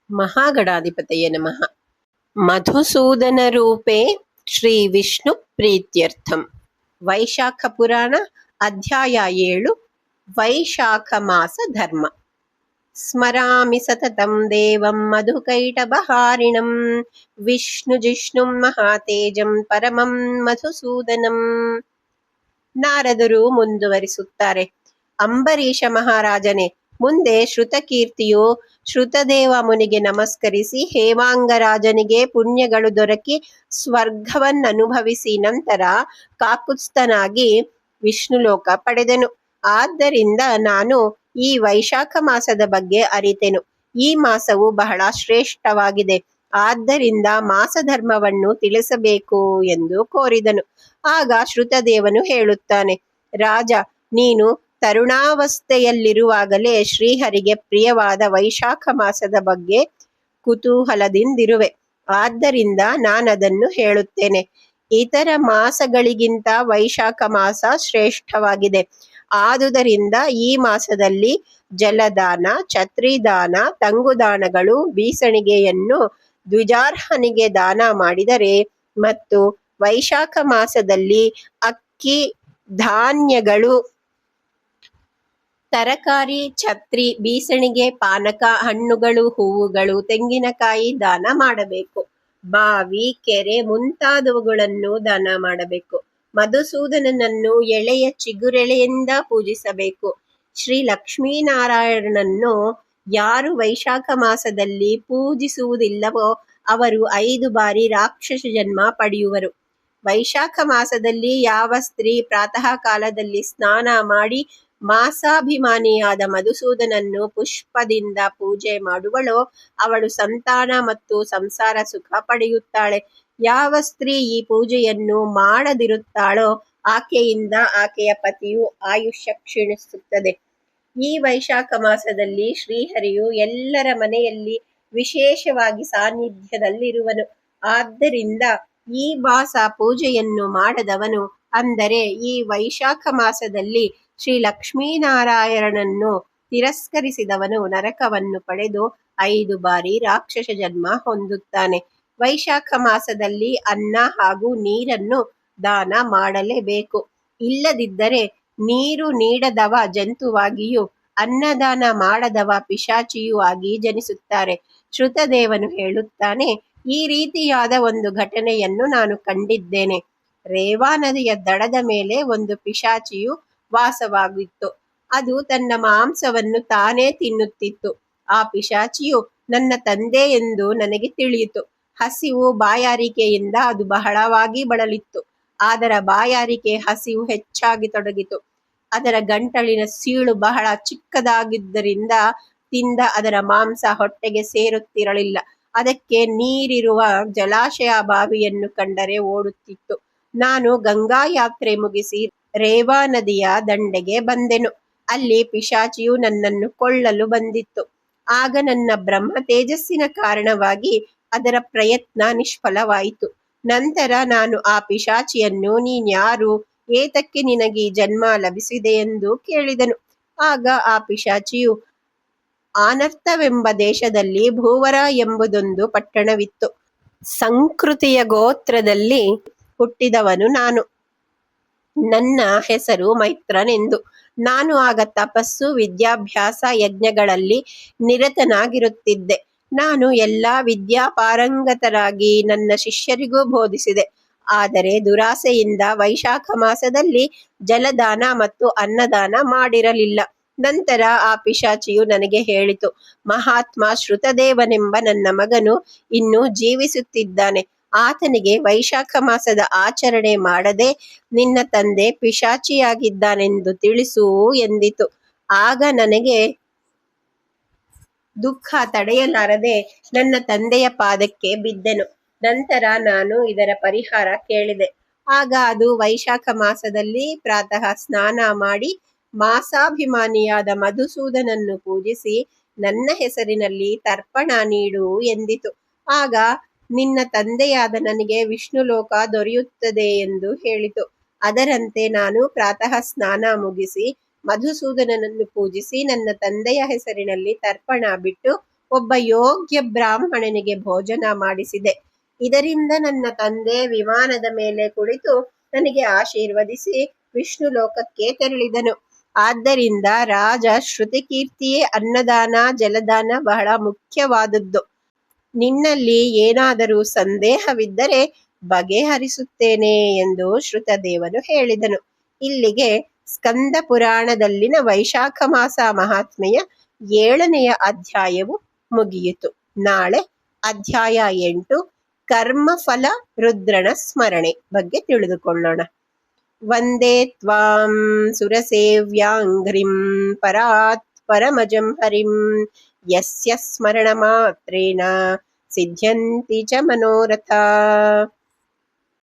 ಮಹಾಗಣಾಧಿಪತಯೇ ನಮಃ. ಮಧುಸೂದನ ರೂಪೇ ಶ್ರೀ ವಿಷ್ಣು ಪ್ರೀತ್ಯರ್ಥಂ. ವೈಶಾಖ ಪುರಾಣ ಅಧ್ಯಾಯ 7. ವೈಶಾಖ ಮಾಸ ಧರ್ಮ. ಸ್ಮರಾಮಿ ಸತತಂ ದೇವಂ ಮಧುಕೈಟಭಹಾರಿಣಂ ವಿಷ್ಣು ಜಿಷ್ಣುಂ ಮಹಾತೇಜಂ ಪರಮಂ ಮಧುಸೂದನಂ. ನಾರದರು ಮುಂದುವರಿಸುತ್ತಾರೆ. ಅಂಬರೀಷ ಮಹಾರಾಜನೇ, ಮುಂದೆ ಶ್ರುತಕೀರ್ತಿಯು ಶ್ರುತದೇವ ಮುನಿಗೆ ನಮಸ್ಕರಿಸಿ ಹೇಮಾಂಗರಾಜನಿಗೆ ಪುಣ್ಯಗಳು ದೊರಕಿ ಸ್ವರ್ಗವನ್ನನುಭವಿಸಿ ನಂತರ ಕಾಕುತ್ಸ್ಥನಾಗಿ ವಿಷ್ಣುಲೋಕ ಪಡೆದನು. ಆದ್ದರಿಂದ ನಾನು ಈ ವೈಶಾಖ ಮಾಸದ ಬಗ್ಗೆ ಅರಿತೆನು. ಈ ಮಾಸವು ಬಹಳ ಶ್ರೇಷ್ಠವಾಗಿದೆ. ಆದ್ದರಿಂದ ಮಾಸಧರ್ಮವನ್ನು ತಿಳಿಸಬೇಕು ಎಂದು ಕೋರಿದನು. ಆಗ ಶ್ರುತದೇವನು ಹೇಳುತ್ತಾನೆ, ರಾಜ, ನೀನು ತರುಣಾವಸ್ಥೆಯಲ್ಲಿರುವಾಗಲೇ ಶ್ರೀಹರಿಗೆ ಪ್ರಿಯವಾದ ವೈಶಾಖ ಮಾಸದ ಬಗ್ಗೆ ಕುತೂಹಲದಿಂದಿರುವೆ. ಆದ್ದರಿಂದ ನಾನದನ್ನು ಹೇಳುತ್ತೇನೆ. ಇತರ ಮಾಸಗಳಿಗಿಂತ ವೈಶಾಖ ಮಾಸ ಶ್ರೇಷ್ಠವಾಗಿದೆ. ಆದುದರಿಂದ ಈ ಮಾಸದಲ್ಲಿ ಜಲದಾನ, ಛತ್ರಿದಾನ, ತಂಗುದಾನಗಳು, ಬೀಸಣಿಗೆಯನ್ನು ದ್ವಿಜಾರ್ಹನಿಗೆ ದಾನ ಮಾಡಿದರೆ ಮತ್ತು ವೈಶಾಖ ಮಾಸದಲ್ಲಿ ಅಕ್ಕಿ, ಧಾನ್ಯಗಳು, ತರಕಾರಿ, ಛತ್ರಿ, ಬೀಸಣಿಗೆ, ಪಾನಕ, ಹಣ್ಣುಗಳು, ಹೂವುಗಳು, ತೆಂಗಿನಕಾಯಿ ದಾನ ಮಾಡಬೇಕು. ಬಾವಿ, ಕೆರೆ ಮುಂತಾದವುಗಳನ್ನು ದಾನ ಮಾಡಬೇಕು. ಮಧುಸೂದನನನ್ನು ಎಳೆಯ ಚಿಗುರೆಳೆಯಿಂದ ಪೂಜಿಸಬೇಕು. ಶ್ರೀ ಲಕ್ಷ್ಮೀನಾರಾಯಣನನ್ನು ಯಾರು ವೈಶಾಖ ಮಾಸದಲ್ಲಿ ಪೂಜಿಸುವುದಿಲ್ಲವೋ ಅವರು 5 ಬಾರಿ ರಾಕ್ಷಸ ಜನ್ಮ ಪಡೆಯುವರು. ವೈಶಾಖ ಮಾಸದಲ್ಲಿ ಯಾವ ಸ್ತ್ರೀ ಪ್ರಾತಃ ಕಾಲದಲ್ಲಿ ಸ್ನಾನ ಮಾಡಿ ಮಾಸಾಭಿಮಾನಿಯಾದ ಮಧುಸೂದನನ್ನು ಪುಷ್ಪದಿಂದ ಪೂಜೆ ಮಾಡುವಳೋ ಅವಳು ಸಂತಾನ ಮತ್ತು ಸಂಸಾರ ಸುಖ ಪಡೆಯುತ್ತಾಳೆ. ಯಾವ ಸ್ತ್ರೀ ಈ ಪೂಜೆಯನ್ನು ಮಾಡದಿರುತ್ತಾಳೋ ಆಕೆಯಿಂದ ಆಕೆಯ ಪತಿಯು ಆಯುಷ್ಯ ಕ್ಷೀಣಿಸುತ್ತದೆ. ಈ ವೈಶಾಖ ಮಾಸದಲ್ಲಿ ಶ್ರೀಹರಿಯು ಎಲ್ಲರ ಮನೆಯಲ್ಲಿ ವಿಶೇಷವಾಗಿ ಸಾನ್ನಿಧ್ಯದಲ್ಲಿರುವನು. ಆದ್ದರಿಂದ ಈ ಮಾಸ ಪೂಜೆಯನ್ನು ಮಾಡದವನು, ಅಂದರೆ ಈ ವೈಶಾಖ ಮಾಸದಲ್ಲಿ ಶ್ರೀ ಲಕ್ಷ್ಮೀನಾರಾಯಣನನ್ನು ತಿರಸ್ಕರಿಸಿದವನು ನರಕವನ್ನು ಪಡೆದು 5 ಬಾರಿ ರಾಕ್ಷಸ ಜನ್ಮ ಹೊಂದುತ್ತಾನೆ. ವೈಶಾಖ ಮಾಸದಲ್ಲಿ ಅನ್ನ ಹಾಗೂ ನೀರನ್ನು ದಾನ ಮಾಡಲೇಬೇಕು. ಇಲ್ಲದಿದ್ದರೆ ನೀರು ನೀಡದವ ಜಂತುವಾಗಿಯೂ ಅನ್ನದಾನ ಮಾಡದವ ಪಿಶಾಚಿಯೂ ಆಗಿ ಜನಿಸುತ್ತಾರೆ. ಶ್ರುತದೇವನು ಹೇಳುತ್ತಾನೆ, ಈ ರೀತಿಯಾದ ಒಂದು ಘಟನೆಯನ್ನು ನಾನು ಕಂಡಿದ್ದೇನೆ. ರೇವಾ ನದಿಯ ದಡದ ಮೇಲೆ ಒಂದು ಪಿಶಾಚಿಯು ವಾಸವಾಗಿತ್ತು. ಅದು ತನ್ನ ಮಾಂಸವನ್ನು ತಾನೇ ತಿನ್ನುತ್ತಿತ್ತು. ಆ ಪಿಶಾಚಿಯು ನನ್ನ ತಂದೆ ಎಂದು ನನಗೆ ತಿಳಿಯಿತು. ಹಸಿವು, ಬಾಯಾರಿಕೆಯಿಂದ ಅದು ಬಹಳವಾಗಿ ಬಳಲಿತ್ತು. ಅದರ ಬಾಯಾರಿಕೆ, ಹಸಿವು ಹೆಚ್ಚಾಗಿ ತೊಡಗಿತು. ಅದರ ಗಂಟಲಿನ ಸೀಳು ಬಹಳ ಚಿಕ್ಕದಾಗಿದ್ದರಿಂದ ತಿಂದ ಅದರ ಮಾಂಸ ಹೊಟ್ಟೆಗೆ ಸೇರುತ್ತಿರಲಿಲ್ಲ. ಅದಕ್ಕೆ ನೀರಿರುವ ಜಲಾಶಯ, ಬಾವಿಯನ್ನು ಕಂಡರೆ ಓಡುತ್ತಿತ್ತು. ನಾನು ಗಂಗಾ ಯಾತ್ರೆ ಮುಗಿಸಿ ರೇವಾ ನದಿಯ ದಂಡೆಗೆ ಬಂದೆನು. ಅಲ್ಲಿ ಪಿಶಾಚಿಯು ನನ್ನನ್ನು ಕೊಳ್ಳಲು ಬಂದಿತ್ತು. ಆಗ ನನ್ನ ಬ್ರಹ್ಮ ತೇಜಸ್ಸಿನ ಕಾರಣವಾಗಿ ಅದರ ಪ್ರಯತ್ನ ನಿಷ್ಫಲವಾಯಿತು. ನಂತರ ನಾನು ಆ ಪಿಶಾಚಿಯನ್ನು, ನೀನ್ಯಾರು, ಏತಕ್ಕೆ ನಿನಗೆ ಈ ಜನ್ಮ ಲಭಿಸಿದೆ ಎಂದು ಕೇಳಿದನು. ಆಗ ಆ ಪಿಶಾಚಿಯು, ಆನರ್ಥವೆಂಬ ದೇಶದಲ್ಲಿ ಭೂವರ ಎಂಬುದೊಂದು ಪಟ್ಟಣವಿತ್ತು. ಸಂಕೃತಿಯ ಗೋತ್ರದಲ್ಲಿ ಹುಟ್ಟಿದವನು ನಾನು. ನನ್ನ ಹೆಸರು ಮೈತ್ರನೆಂದು. ನಾನು ಆಗ ತಪಸ್ಸು, ವಿದ್ಯಾಭ್ಯಾಸ, ಯಜ್ಞಗಳಲ್ಲಿ ನಿರತನಾಗಿರುತ್ತಿದ್ದೆ. ನಾನು ಎಲ್ಲ ವಿದ್ಯಾಪಾರಂಗತರಾಗಿ ನನ್ನ ಶಿಷ್ಯರಿಗೂ ಬೋಧಿಸಿದೆ. ಆದರೆ ದುರಾಸೆಯಿಂದ ವೈಶಾಖ ಮಾಸದಲ್ಲಿ ಜಲದಾನ ಮತ್ತು ಅನ್ನದಾನ ಮಾಡಿರಲಿಲ್ಲ. ನಂತರ ಆ ಪಿಶಾಚಿಯು ನನಗೆ ಹೇಳಿತು, ಮಹಾತ್ಮ ಶ್ರುತದೇವನೆಂಬ ನನ್ನ ಮಗನು ಇನ್ನೂ ಜೀವಿಸುತ್ತಿದ್ದಾನೆ. ಆತನಿಗೆ ವೈಶಾಖ ಮಾಸದ ಆಚರಣೆ ಮಾಡದೆ ನಿನ್ನ ತಂದೆ ಪಿಶಾಚಿಯಾಗಿದ್ದಾನೆಂದು ತಿಳಿಸು ಎಂದಿತು. ಆಗ ನನಗೆ ದುಃಖ ತಡೆಯಲಾರದೆ ನನ್ನ ತಂದೆಯ ಪಾದಕ್ಕೆ ಬಿದ್ದೆನು. ನಂತರ ನಾನು ಇದರ ಪರಿಹಾರ ಕೇಳಿದೆ. ಆಗ ಅದು ವೈಶಾಖ ಮಾಸದಲ್ಲಿ ಪ್ರಾತಃ ಸ್ನಾನ ಮಾಡಿ ಮಾಸಾಭಿಮಾನಿಯಾದ ಮಧುಸೂದನನ್ನು ಪೂಜಿಸಿ ನನ್ನ ಹೆಸರಿನಲ್ಲಿ ತರ್ಪಣ ನೀಡು ಎಂದಿತು. ಆಗ ನಿನ್ನ ತಂದೆಯಾದ ನನಗೆ ವಿಷ್ಣುಲೋಕ ದೊರೆಯುತ್ತದೆ ಎಂದು ಹೇಳಿತು. ಅದರಂತೆ ನಾನು ಪ್ರಾತಃ ಸ್ನಾನ ಮುಗಿಸಿ ಮಧುಸೂದನನನ್ನು ಪೂಜಿಸಿ ನನ್ನ ತಂದೆಯ ಹೆಸರಿನಲ್ಲಿ ತರ್ಪಣ ಬಿಟ್ಟು ಒಬ್ಬ ಯೋಗ್ಯ ಬ್ರಾಹ್ಮಣನಿಗೆ ಭೋಜನ ಮಾಡಿಸಿದೆ. ಇದರಿಂದ ನನ್ನ ತಂದೆ ವಿಮಾನದ ಮೇಲೆ ಕುಳಿತು ನನಗೆ ಆಶೀರ್ವದಿಸಿ ವಿಷ್ಣು ಲೋಕಕ್ಕೆ ತೆರಳಿದನು. ಆದ್ದರಿಂದ ರಾಜ ಶ್ರುತಿಕೀರ್ತಿಯೇ ಅನ್ನದಾನ ಜಲದಾನ ಬಹಳ ಮುಖ್ಯವಾದದ್ದು. ನಿನ್ನಲ್ಲಿ ಏನಾದರೂ ಸಂದೇಹವಿದ್ದರೆ ಬಗೆಹರಿಸುತ್ತೇನೆ ಎಂದು ಶ್ರುತದೇವನು ಹೇಳಿದನು. ಇಲ್ಲಿಗೆ ಸ್ಕಂದ ಪುರಾಣದಲ್ಲಿನ ವೈಶಾಖ ಮಾಸ ಮಹಾತ್ಮೆಯ 7ನೆಯ ಅಧ್ಯಾಯವು ಮುಗಿಯಿತು. ನಾಳೆ ಅಧ್ಯಾಯ 8 ಕರ್ಮಫಲ ರುದ್ರನ ಸ್ಮರಣೆ ಬಗ್ಗೆ ತಿಳಿದುಕೊಳ್ಳೋಣ. ವಂದೇ ತ್ವಾಂ ಸುರಸೇವ್ಯಾಂಘ್ರಿಂ ಪರಾತ್ ಪರಮಜಂ ಹರಿಂ ಯಸ್ಯ ಸ್ಮರಣ ಮಾತ್ರೇಣ ಸಿದ್ಧ್ಯಂತಿ ಚ ಮನೋರಥಾ.